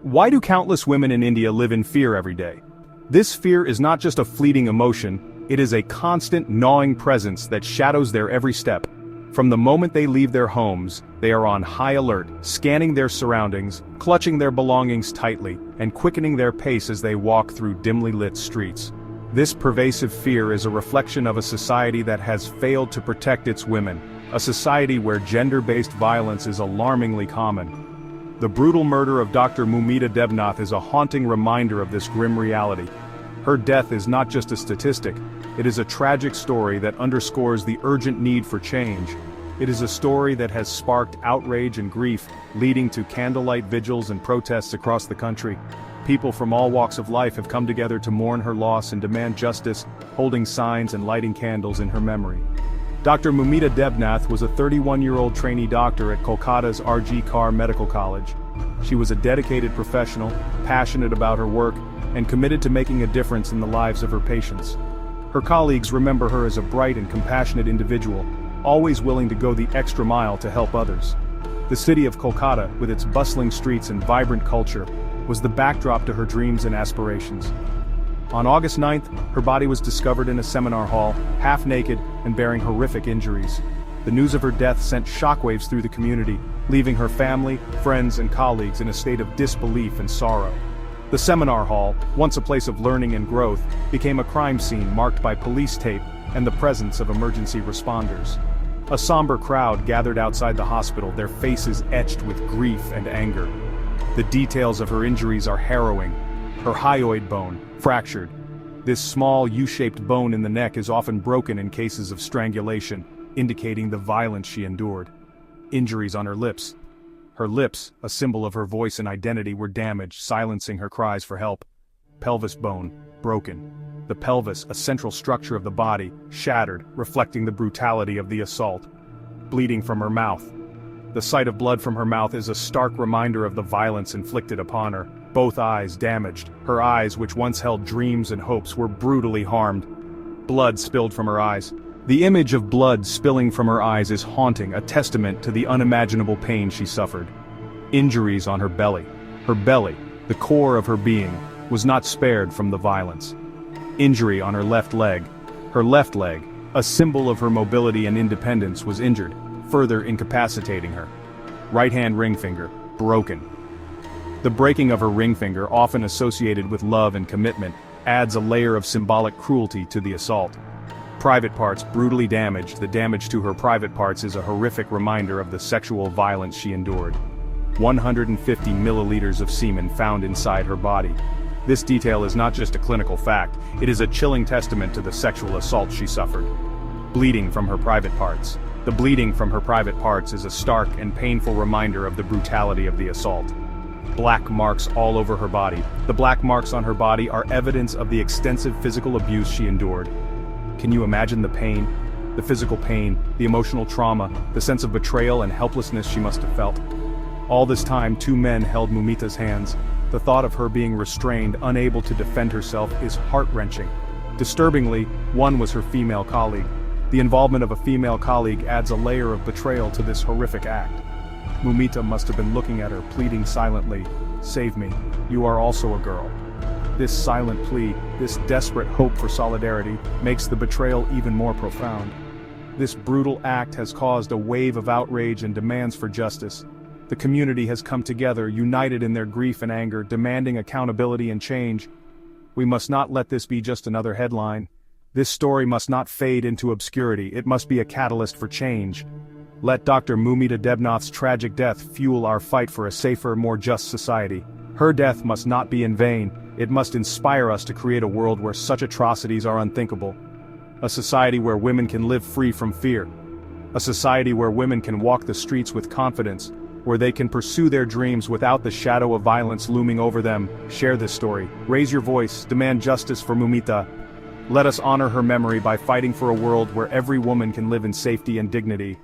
Why do countless women in India live in fear every day? This fear is not just a fleeting emotion, it is a constant, gnawing presence that shadows their every step. From the moment they leave their homes, they are on high alert, scanning their surroundings, clutching their belongings tightly, and quickening their pace as they walk through dimly lit streets. This pervasive fear is a reflection of a society that has failed to protect its women, a society where gender-based violence is alarmingly common. The brutal murder of Dr. Moumita Debnath is a haunting reminder of this grim reality. Her death is not just a statistic, it is a tragic story that underscores the urgent need for change. It is a story that has sparked outrage and grief, leading to candlelight vigils and protests across the country. People from all walks of life have come together to mourn her loss and demand justice, holding signs and lighting candles in her memory. Dr. Moumita Debnath was a 31-year-old trainee doctor at Kolkata's R.G. Kar Medical College. She was a dedicated professional, passionate about her work, and committed to making a difference in the lives of her patients. Her colleagues remember her as a bright and compassionate individual, always willing to go the extra mile to help others. The city of Kolkata, with its bustling streets and vibrant culture, was the backdrop to her dreams and aspirations. On August 9th, her body was discovered in a seminar hall, half naked and bearing horrific injuries. The news of her death sent shockwaves through the community, leaving her family, friends, and colleagues in a state of disbelief and sorrow. The seminar hall, once a place of learning and growth, became a crime scene marked by police tape and the presence of emergency responders. A somber crowd gathered outside the hospital, their faces etched with grief and anger. The details of her injuries are harrowing. Her hyoid bone, fractured. This small U-shaped bone in the neck is often broken in cases of strangulation, indicating the violence she endured. Injuries on her lips. Her lips, a symbol of her voice and identity, were damaged, silencing her cries for help. Pelvis bone, broken. The pelvis, a central structure of the body, shattered, reflecting the brutality of the assault. Bleeding from her mouth. The sight of blood from her mouth is a stark reminder of the violence inflicted upon her. Both eyes damaged. Her eyes, which once held dreams and hopes, were brutally harmed. Blood spilled from her eyes. The image of blood spilling from her eyes is haunting, a testament to the unimaginable pain she suffered. Injuries on her belly. Her belly, the core of her being, was not spared from the violence. Injury on her left leg. Her left leg, a symbol of her mobility and independence, was injured, further incapacitating her. Right hand ring finger, broken. The breaking of her ring finger, often associated with love and commitment, adds a layer of symbolic cruelty to the assault. Private parts brutally damaged. The damage to her private parts is a horrific reminder of the sexual violence she endured. 150 milliliters of semen found inside her body. This detail is not just a clinical fact, it is a chilling testament to the sexual assault she suffered. Bleeding from her private parts. The bleeding from her private parts is a stark and painful reminder of the brutality of the assault. Black marks all over her body. The black marks on her body are evidence of the extensive physical abuse she endured. Can you imagine the pain, the physical pain, the emotional trauma, the sense of betrayal and helplessness she must have felt? All this time, two men held Moumita's hands. The thought of her being restrained, unable to defend herself, is heart-wrenching. Disturbingly, one was her female colleague. The involvement of a female colleague adds a layer of betrayal to this horrific act. Moumita must have been looking at her, pleading silently, "Save me, you are also a girl." This silent plea, this desperate hope for solidarity, makes the betrayal even more profound. This brutal act has caused a wave of outrage and demands for justice. The community has come together, united in their grief and anger, demanding accountability and change. We must not let this be just another headline. This story must not fade into obscurity, it must be a catalyst for change. Let Dr. Moumita Debnath's tragic death fuel our fight for a safer, more just society. Her death must not be in vain, it must inspire us to create a world where such atrocities are unthinkable. A society where women can live free from fear. A society where women can walk the streets with confidence, where they can pursue their dreams without the shadow of violence looming over them. Share this story. Raise your voice, demand justice for Moumita. Let us honor her memory by fighting for a world where every woman can live in safety and dignity.